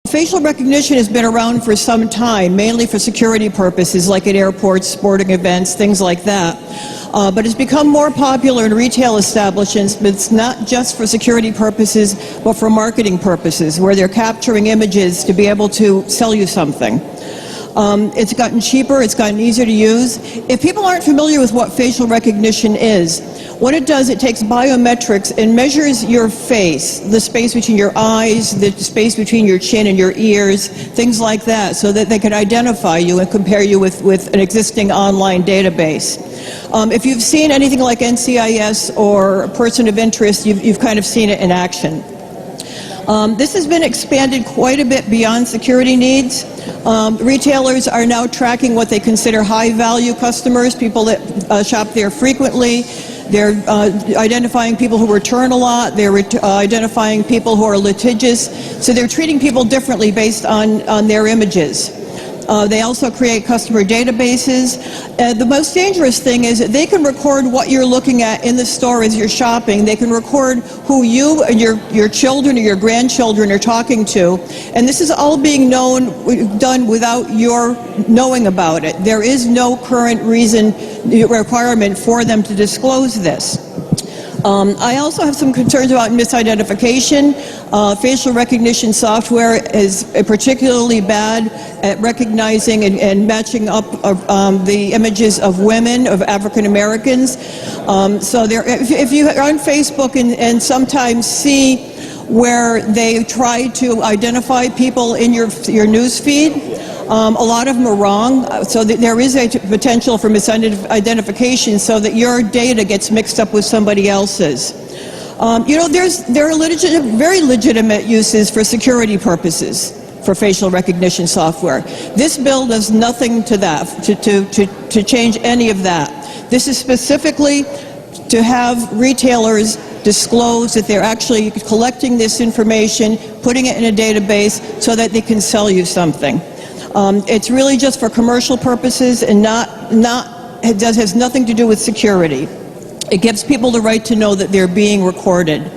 Facial recognition has been around for some time, mainly for security purposes, like at airports, sporting events, things like that. But it's become more popular in retail establishments, but it's not just for security purposes, but for marketing purposes, where they're capturing images to be able to sell you something. It's gotten cheaper, it's gotten easier to use. If people aren't familiar with what facial recognition is, what it does, it takes biometrics and measures your face, the space between your eyes, the space between your chin and your ears, things like that, so that they can identify you and compare you with an existing online database. If you've seen anything like NCIS or a person of interest, you've kind of seen it in action. This has been expanded quite a bit beyond security needs. Retailers are now tracking what they consider high-value customers, people that shop there frequently. They're identifying people who return a lot. They're identifying people who are litigious. So they're treating people differently based on their images. They also create customer databases. The most dangerous thing is that they can record what you're looking at in the store as you're shopping. They can record who you and your children or your grandchildren are talking to. And this is all being done without your knowing about it. There is no current requirement for them to disclose this. I also have some concerns about misidentification. Facial recognition software is particularly bad at recognizing and matching up the images of women, of African Americans. So if you are on Facebook and sometimes see where they try to identify people in your news feed, a lot of them are wrong, so there is a potential for misidentification so that your data gets mixed up with somebody else's. There are very legitimate uses for security purposes for facial recognition software. This bill does nothing to that, to change any of that. This is specifically to have retailers disclose that they're actually collecting this information, putting it in a database so that they can sell you something. It's really just for commercial purposes and has nothing to do with security. It gives people the right to know that they're being recorded.